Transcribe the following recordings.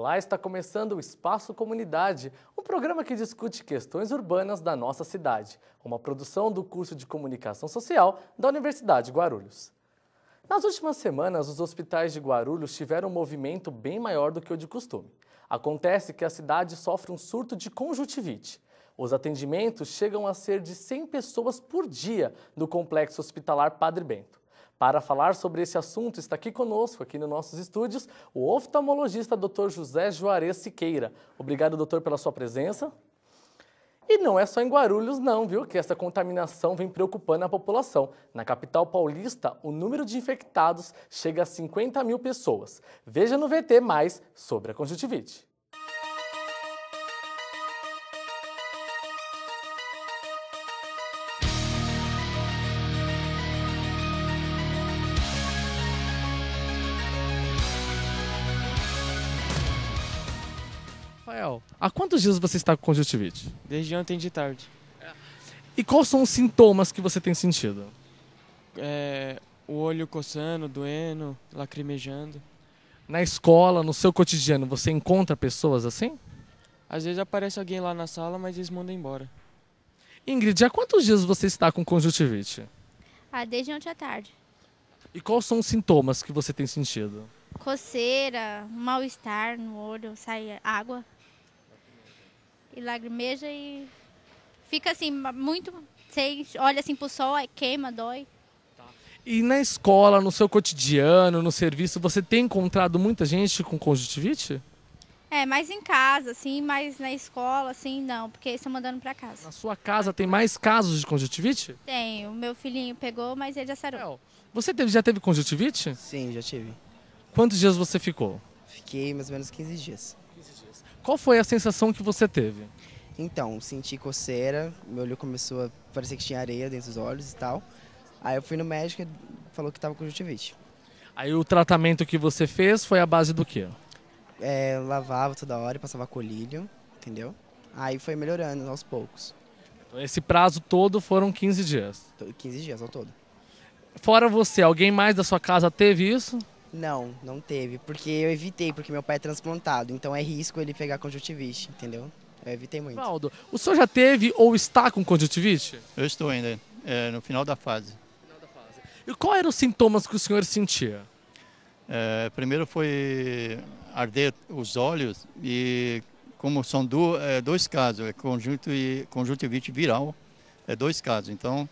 Olá, está começando o Espaço Comunidade, um programa que discute questões urbanas da nossa cidade, uma produção do curso de Comunicação Social da Universidade de Guarulhos. Nas últimas semanas, os hospitais de Guarulhos tiveram um movimento bem maior do que o de costume. Acontece que a cidade sofre um surto de conjuntivite. Os atendimentos chegam a ser de 100 pessoas por dia no Complexo Hospitalar Padre Bento. Para falar sobre esse assunto, está aqui conosco, aqui nos nossos estúdios, o oftalmologista Dr. José Juarez Siqueira. Obrigado, doutor, pela sua presença. E não é só em Guarulhos não, viu, que essa contaminação vem preocupando a população. Na capital paulista, o número de infectados chega a 50 mil pessoas. Veja no VT mais sobre a conjuntivite. Rafael, há quantos dias você está com conjuntivite? Desde ontem de tarde. E quais são os sintomas que você tem sentido? O olho coçando, doendo, lacrimejando. Na escola, no seu cotidiano, você encontra pessoas assim? Às vezes aparece alguém lá na sala, mas eles mandam embora. Ingrid, há quantos dias você está com conjuntivite? Desde ontem à tarde. E quais são os sintomas que você tem sentido? Coceira, mal-estar no olho, sai água. E lagrimeja e fica assim, muito... Você olha assim pro sol, aí queima, dói. E na escola, no seu cotidiano, no serviço, você tem encontrado muita gente com conjuntivite? Mais em casa, assim, mas na escola, assim, não, porque eles estão mandando pra casa. Na sua casa tem mais casos de conjuntivite? Tem, o meu filhinho pegou, mas ele já sarou. Você já teve conjuntivite? Sim, já tive. Quantos dias você ficou? Fiquei mais ou menos 15 dias. Qual foi a sensação que você teve? Então, senti coceira, meu olho começou a parecer que tinha areia dentro dos olhos e tal. Aí eu fui no médico e falou que tava com conjuntivite. Aí o tratamento que você fez foi à base do quê? Lavava toda hora e passava colírio, entendeu? Aí foi melhorando aos poucos. Então, esse prazo todo foram 15 dias. 15 dias ao todo. Fora você, alguém mais da sua casa teve isso? Não teve, porque eu evitei, porque meu pai é transplantado, então é risco ele pegar conjuntivite, entendeu? Eu evitei muito. Valdo, o senhor já teve ou está com conjuntivite? Eu estou ainda no final da fase. E quais eram os sintomas que o senhor sentia? Primeiro foi arder os olhos e como são dois casos, conjuntivite viral, dois casos, então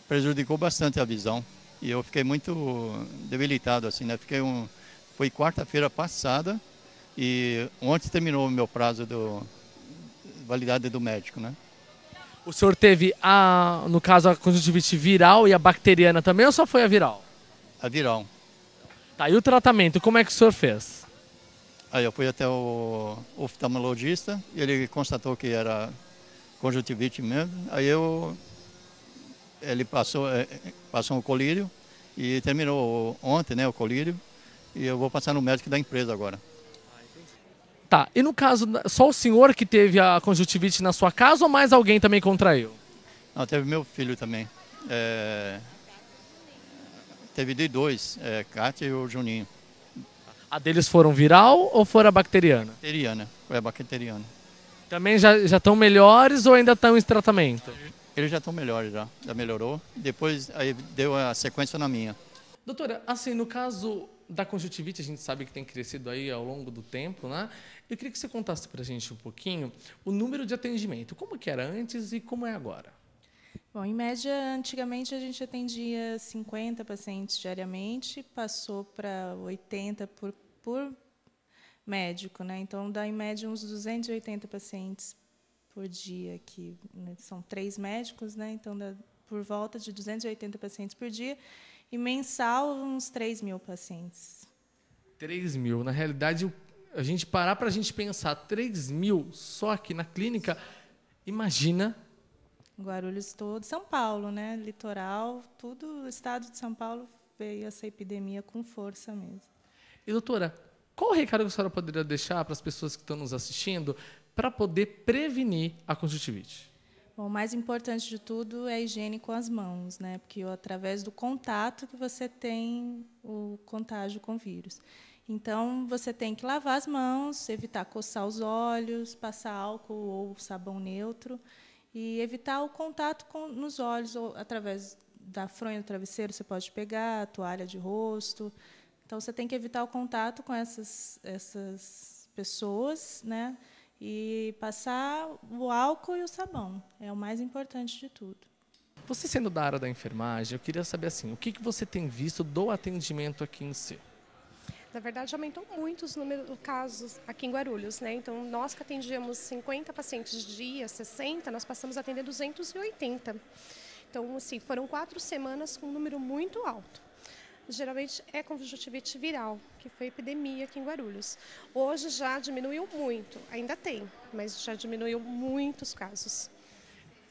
prejudicou bastante a visão e eu fiquei muito debilitado assim, né? Foi quarta-feira passada e ontem terminou o meu prazo validade do médico, né? O senhor teve, no caso, a conjuntivite viral e a bacteriana também ou só foi a viral? A viral. Tá, e o tratamento, como é que o senhor fez? Aí eu fui até o oftalmologista e ele constatou que era conjuntivite mesmo. Aí ele passou um colírio e terminou ontem, né, o colírio. E eu vou passar no médico da empresa agora. Tá, e no caso, só o senhor que teve a conjuntivite na sua casa ou mais alguém também contraiu? Não, teve meu filho também. Teve de dois, Kátia e o Juninho. A deles foram viral ou foram a bacteriana? Bacteriana, foi a bacteriana. Também já estão melhores ou ainda estão em tratamento? Eles já estão melhores, já melhorou. Depois aí deu a sequência na minha. Doutora, assim, no caso da conjuntivite, a gente sabe que tem crescido aí ao longo do tempo, né? Eu queria que você contasse para a gente um pouquinho o número de atendimento, como que era antes e como é agora. Bom, em média, antigamente a gente atendia 50 pacientes diariamente, passou para 80 por médico, né? Então dá em média uns 280 pacientes por dia, que né, são 3 médicos, né? Então dá por volta de 280 pacientes por dia, e mensal uns 3.000 pacientes. 3.000, na realidade, a gente parar para a gente pensar 3.000 só aqui na clínica, imagina... Guarulhos todo, São Paulo, né? Litoral, tudo o estado de São Paulo veio essa epidemia com força mesmo. E doutora, qual o recado que a senhora poderia deixar para as pessoas que estão nos assistindo para poder prevenir a conjuntivite? Bom, o mais importante de tudo é a higiene com as mãos, né? Porque através do contato que você tem o contágio com o vírus. Então, você tem que lavar as mãos, evitar coçar os olhos, passar álcool ou sabão neutro e evitar o contato nos olhos, ou através da fronha do travesseiro, você pode pegar a toalha de rosto. Então, você tem que evitar o contato com essas pessoas, né? E passar o álcool e o sabão. É o mais importante de tudo. Você sendo da área da enfermagem, eu queria saber assim, o que você tem visto do atendimento aqui em si? Na verdade, aumentou muito os números de casos aqui em Guarulhos, né? Então, nós que atendíamos 50 pacientes dia, 60, nós passamos a atender 280. Então, assim, foram 4 semanas com um número muito alto. Geralmente é conjuntivite viral, que foi epidemia aqui em Guarulhos. Hoje já diminuiu muito, ainda tem, mas já diminuiu muitos casos.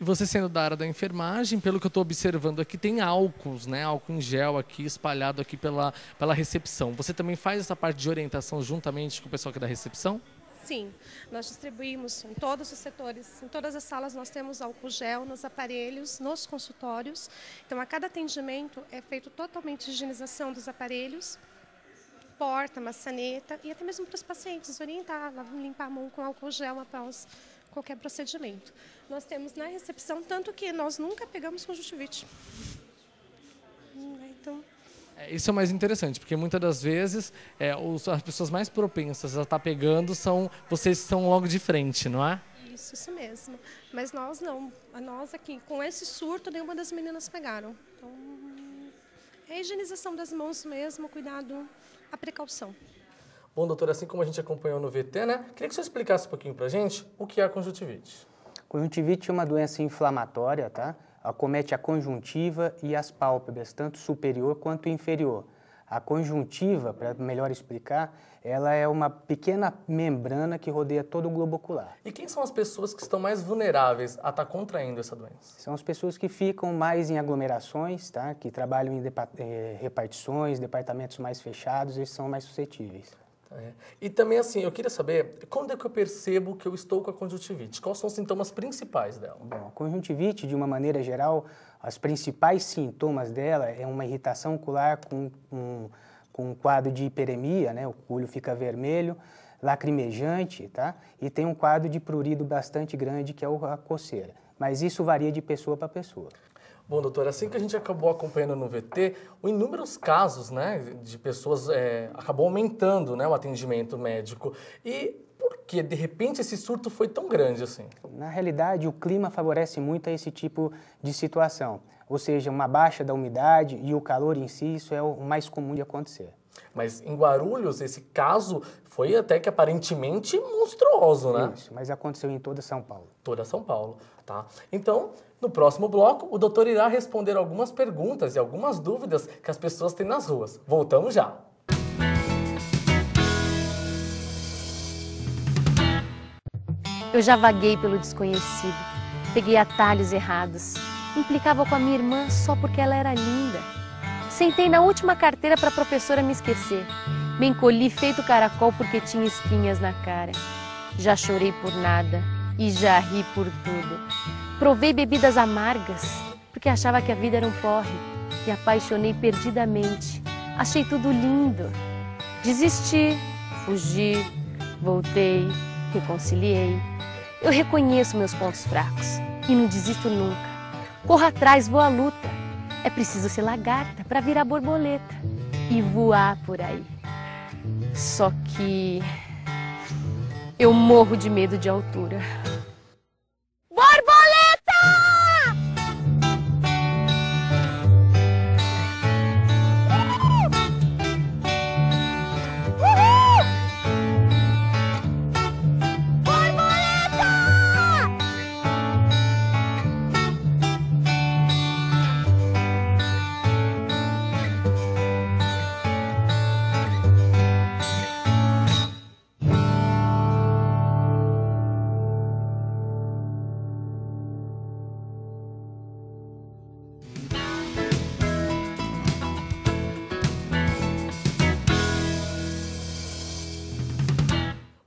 E você sendo da área da enfermagem, pelo que eu estou observando aqui, tem álcools, né? Álcool em gel aqui espalhado aqui pela recepção. Você também faz essa parte de orientação juntamente com o pessoal aqui da recepção? Sim, nós distribuímos em todos os setores, em todas as salas nós temos álcool gel nos aparelhos, nos consultórios. Então, a cada atendimento é feito totalmente higienização dos aparelhos, porta, maçaneta e até mesmo para os pacientes orientar, limpar a mão com álcool gel após qualquer procedimento. Nós temos na recepção, tanto que nós nunca pegamos conjuntivite. Então... Isso é o mais interessante, porque muitas das vezes as pessoas mais propensas a estar pegando são vocês que estão logo de frente, não é? Isso mesmo. Mas nós não. Nós aqui, com esse surto, nenhuma das meninas pegaram. Então, é a higienização das mãos mesmo, cuidado, a precaução. Bom, doutora, assim como a gente acompanhou no VT, né? Queria que você explicasse um pouquinho pra gente o que é a conjuntivite. Conjuntivite é uma doença inflamatória, tá? Acomete a conjuntiva e as pálpebras, tanto superior quanto inferior. A conjuntiva, para melhor explicar, ela é uma pequena membrana que rodeia todo o globo ocular. E quem são as pessoas que estão mais vulneráveis a estar contraindo essa doença? São as pessoas que ficam mais em aglomerações, tá? Que trabalham em repartições, departamentos mais fechados, eles são mais suscetíveis. E também, assim, eu queria saber, quando é que eu percebo que eu estou com a conjuntivite? Quais são os sintomas principais dela? Bom, a conjuntivite, de uma maneira geral, os principais sintomas dela é uma irritação ocular com um quadro de hiperemia, né? O olho fica vermelho, lacrimejante, tá? E tem um quadro de prurido bastante grande, que é a coceira. Mas isso varia de pessoa para pessoa. Bom, doutora, assim que a gente acabou acompanhando no VT, inúmeros casos, né, de pessoas acabou aumentando, né, o atendimento médico. E por que, de repente, esse surto foi tão grande assim? Na realidade, o clima favorece muito a esse tipo de situação. Ou seja, uma baixa da umidade e o calor em si, isso é o mais comum de acontecer. Mas em Guarulhos, esse caso foi até que aparentemente monstruoso, né? Isso, mas aconteceu em toda São Paulo. Toda São Paulo, tá? Então, no próximo bloco, o doutor irá responder algumas perguntas e algumas dúvidas que as pessoas têm nas ruas. Voltamos já! Eu já vaguei pelo desconhecido, peguei atalhos errados, implicava com a minha irmã só porque ela era linda. Sentei na última carteira para a professora me esquecer. Me encolhi feito caracol porque tinha espinhas na cara. Já chorei por nada e já ri por tudo. Provei bebidas amargas porque achava que a vida era um porre. Me apaixonei perdidamente. Achei tudo lindo. Desisti, fugi, voltei, reconciliei. Eu reconheço meus pontos fracos e não desisto nunca. Corro atrás, vou à luta. É preciso ser lagarta para virar borboleta e voar por aí. Só que eu morro de medo de altura. Borboleta!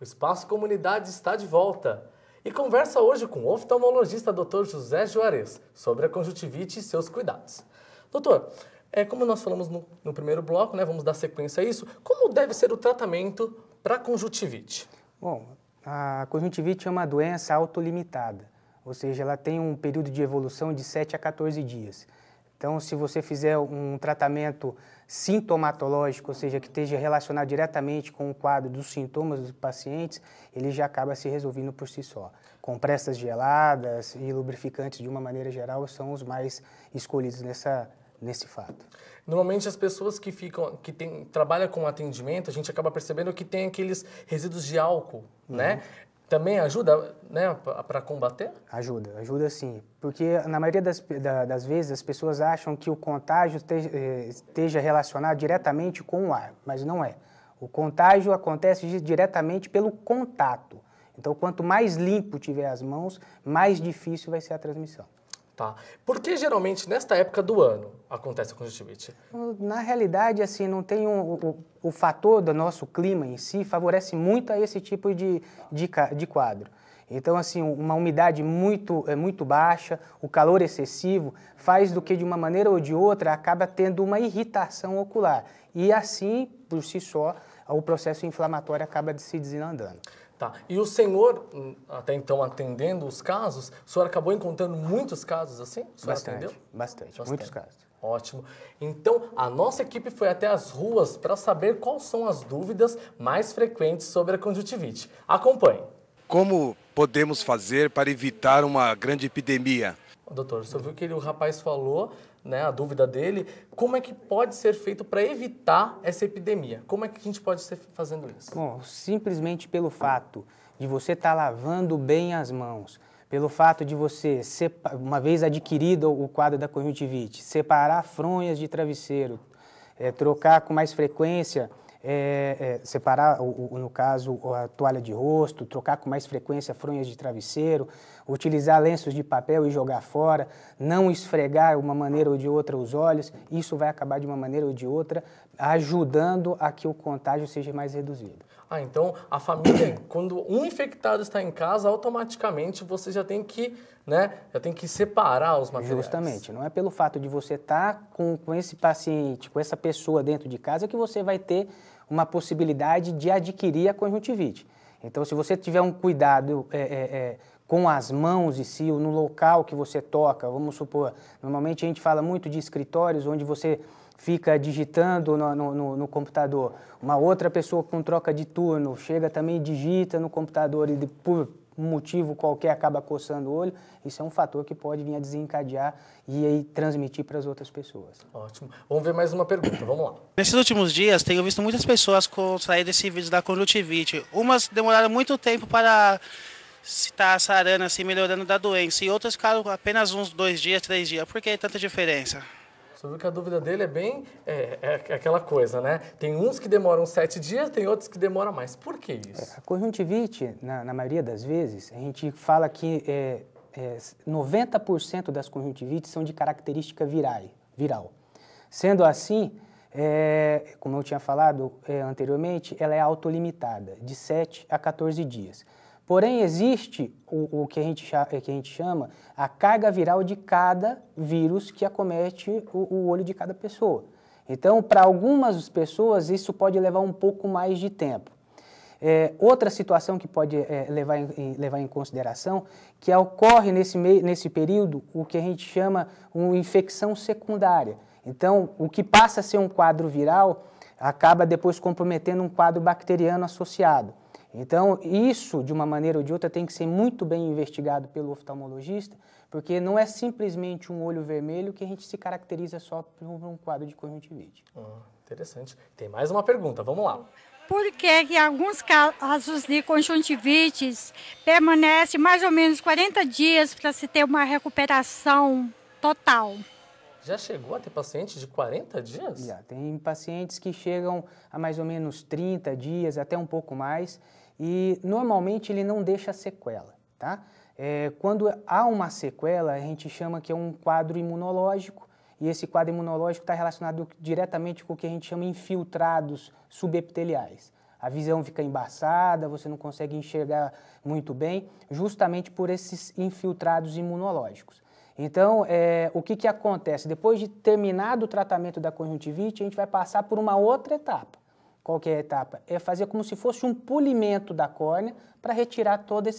O Espaço Comunidade está de volta e conversa hoje com o oftalmologista Dr. José Juarez sobre a conjuntivite e seus cuidados. Doutor, Como nós falamos no primeiro bloco, né, vamos dar sequência a isso, como deve ser o tratamento para conjuntivite? Bom, a conjuntivite é uma doença autolimitada, ou seja, ela tem um período de evolução de 7 a 14 dias. Então, se você fizer um tratamento sintomatológico, ou seja, que esteja relacionado diretamente com o quadro dos sintomas dos pacientes, ele já acaba se resolvendo por si só. Compressas geladas e lubrificantes, de uma maneira geral, são os mais escolhidos nesse fato. Normalmente as pessoas que trabalham com atendimento, a gente acaba percebendo que tem aqueles resíduos de álcool, né? Também ajuda, né, para combater? Ajuda sim. Porque na maioria das vezes as pessoas acham que o contágio esteja relacionado diretamente com o ar, mas não é. O contágio acontece diretamente pelo contato. Então, quanto mais limpo tiver as mãos, mais difícil vai ser a transmissão. Tá. Por que geralmente nesta época do ano acontece a conjuntivite? Na realidade, assim, não tem o fator do nosso clima em si favorece muito a esse tipo de quadro. Então, assim, uma umidade muito baixa, o calor excessivo, faz do que de uma maneira ou de outra acaba tendo uma irritação ocular. E assim, por si só, o processo inflamatório acaba se desandando. Tá. E o senhor, até então atendendo os casos, o senhor acabou encontrando muitos casos assim? O senhor atendeu? Bastante, muitos casos. Ótimo. Então, a nossa equipe foi até as ruas para saber quais são as dúvidas mais frequentes sobre a conjuntivite. Acompanhe. Como podemos fazer para evitar uma grande epidemia? Doutor, você viu que o rapaz falou, né, a dúvida dele, como é que pode ser feito para evitar essa epidemia? Como é que a gente pode estar fazendo isso? Bom, simplesmente pelo fato de você estar lavando bem as mãos, pelo fato de você, uma vez adquirido o quadro da conjuntivite, separar fronhas de travesseiro, trocar com mais frequência, separar, no caso, a toalha de rosto, trocar com mais frequência fronhas de travesseiro, utilizar lenços de papel e jogar fora, não esfregar de uma maneira ou de outra os olhos, isso vai acabar de uma maneira ou de outra ajudando a que o contágio seja mais reduzido. Então a família, quando um infectado está em casa, automaticamente você já tem que, né, separar os materiais. Justamente, não é pelo fato de você estar com esse paciente, com essa pessoa dentro de casa que você vai ter uma possibilidade de adquirir a conjuntivite. Então, se você tiver um cuidado com as mãos em si, ou no local que você toca, vamos supor, normalmente a gente fala muito de escritórios onde você fica digitando no computador. Uma outra pessoa com troca de turno chega também e digita no computador e por um motivo qualquer acaba coçando o olho. Isso é um fator que pode vir a desencadear e aí transmitir para as outras pessoas. Ótimo. Vamos ver mais uma pergunta, vamos lá. Nesses últimos dias, tenho visto muitas pessoas sair desse vírus da conjuntivite. Umas demoraram muito tempo para estar sarando, assim, melhorando da doença, e outras ficaram apenas uns 2 dias, 3 dias. Por que tanta diferença? Você viu que a dúvida dele é bem aquela coisa, né? Tem uns que demoram 7 dias, tem outros que demoram mais. Por que isso? A conjuntivite, na maioria das vezes, a gente fala que 90% das conjuntivites são de característica viral. Sendo assim, como eu tinha falado anteriormente, ela é autolimitada, de 7 a 14 dias. Porém, existe o que a gente chama a carga viral de cada vírus que acomete o olho de cada pessoa. Então, para algumas pessoas, isso pode levar um pouco mais de tempo. Outra situação que pode levar em consideração, que ocorre nesse período, o que a gente chama uma infecção secundária. Então, o que passa a ser um quadro viral, acaba depois comprometendo um quadro bacteriano associado. Então, isso, de uma maneira ou de outra, tem que ser muito bem investigado pelo oftalmologista, porque não é simplesmente um olho vermelho que a gente se caracteriza só por um quadro de conjuntivite. Interessante. Tem mais uma pergunta, vamos lá. Por que alguns casos de conjuntivites permanecem mais ou menos 40 dias para se ter uma recuperação total? Já chegou a ter paciente de 40 dias? Já, tem pacientes que chegam a mais ou menos 30 dias, até um pouco mais, e normalmente ele não deixa sequela, tá? Quando há uma sequela, a gente chama que é um quadro imunológico, e esse quadro imunológico está relacionado diretamente com o que a gente chama infiltrados subepiteliais. A visão fica embaçada, você não consegue enxergar muito bem, justamente por esses infiltrados imunológicos. Então, o que acontece? Depois de terminado o tratamento da conjuntivite, a gente vai passar por uma outra etapa. Qual que é a etapa? É fazer como se fosse um polimento da córnea para retirar todo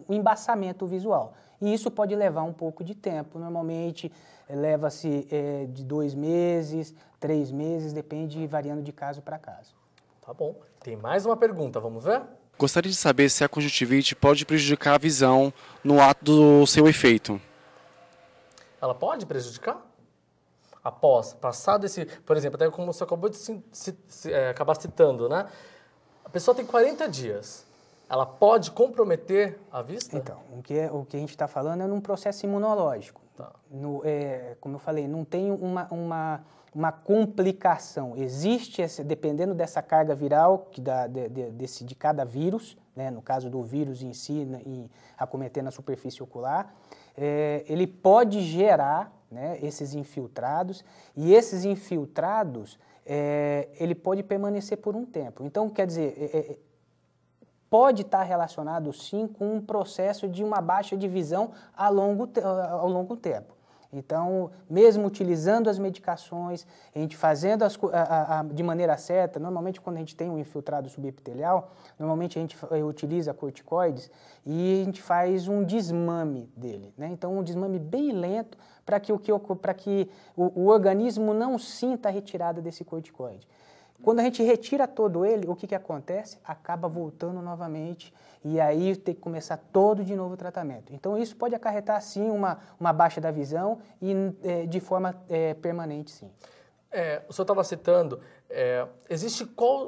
o embaçamento visual. E isso pode levar um pouco de tempo. Normalmente, leva-se de 2 meses, 3 meses, depende, variando de caso para caso. Tá bom. Tem mais uma pergunta, vamos ver? Gostaria de saber se a conjuntivite pode prejudicar a visão no ato do seu efeito. Ela pode prejudicar? Após, passado esse, por exemplo, até como você acabou de acabar citando, né? A pessoa tem 40 dias. Ela pode comprometer a vista? Então, o que a gente está falando é num processo imunológico. Tá. Como eu falei, não tem uma complicação. Existe, dependendo dessa carga viral de cada vírus, né, no caso do vírus em si, acometendo a superfície ocular, ele pode gerar, né, esses infiltrados, e esses infiltrados, ele pode permanecer por um tempo. Então, quer dizer, pode estar relacionado, sim, com um processo de uma baixa de visão ao longo tempo. Então, mesmo utilizando as medicações, a gente fazendo de maneira certa, normalmente quando a gente tem um infiltrado subepitelial, normalmente a gente utiliza corticoides e a gente faz um desmame dele, né? Então, um desmame bem lento para que o organismo não sinta a retirada desse corticoide. Quando a gente retira todo ele, o que acontece? Acaba voltando novamente e aí tem que começar todo de novo o tratamento. Então, isso pode acarretar, sim, uma baixa da visão e de forma permanente, sim. O senhor estava citando,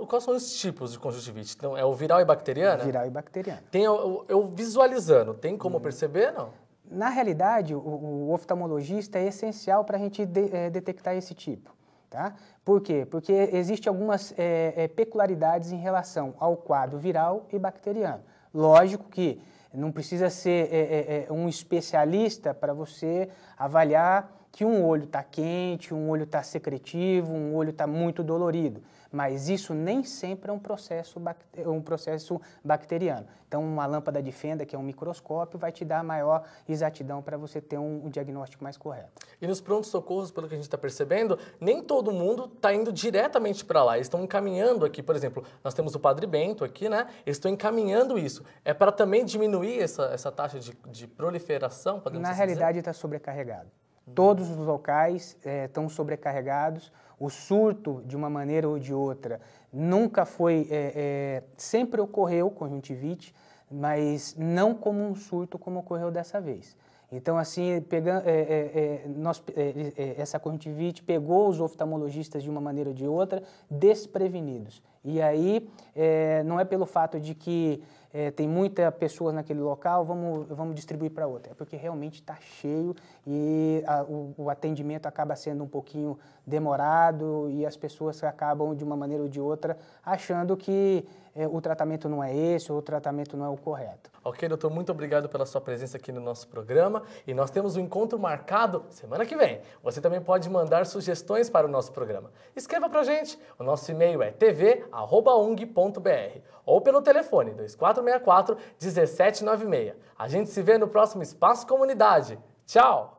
quais são os tipos de conjuntivite? Então, é o viral e bacteriana? Viral e bacteriana. Eu visualizando, tem como perceber, não? Na realidade, o oftalmologista é essencial para a gente detectar esse tipo. Tá? Por quê? Porque existem algumas peculiaridades em relação ao quadro viral e bacteriano. Lógico que não precisa ser um especialista para você avaliar que um olho está quente, um olho está secretivo, um olho está muito dolorido. Mas isso nem sempre é um processo bacteriano. Então, uma lâmpada de fenda, que é um microscópio, vai te dar maior exatidão para você ter um diagnóstico mais correto. E nos prontos-socorros, pelo que a gente está percebendo, nem todo mundo está indo diretamente para lá. Eles estão encaminhando aqui, por exemplo, nós temos o Padre Bento aqui, né? Eles estão encaminhando isso. É para também diminuir essa taxa de proliferação? Na realidade, está sobrecarregado. Todos os locais estão sobrecarregados. O surto, de uma maneira ou de outra, nunca foi... sempre ocorreu conjuntivite, mas não como um surto como ocorreu dessa vez. Então, assim, essa conjuntivite pegou os oftalmologistas de uma maneira ou de outra desprevenidos. E aí, não é pelo fato de que tem muitas pessoas naquele local, vamos distribuir para outra. É porque realmente está cheio e o atendimento acaba sendo um pouquinho demorado e as pessoas acabam, de uma maneira ou de outra, achando que o tratamento não é esse, ou o tratamento não é o correto. Ok, doutor, muito obrigado pela sua presença aqui no nosso programa. E nós temos um encontro marcado semana que vem. Você também pode mandar sugestões para o nosso programa. Escreva para a gente. O nosso e-mail é tv@ung.br ou pelo telefone 2464-1796. A gente se vê no próximo Espaço Comunidade. Tchau!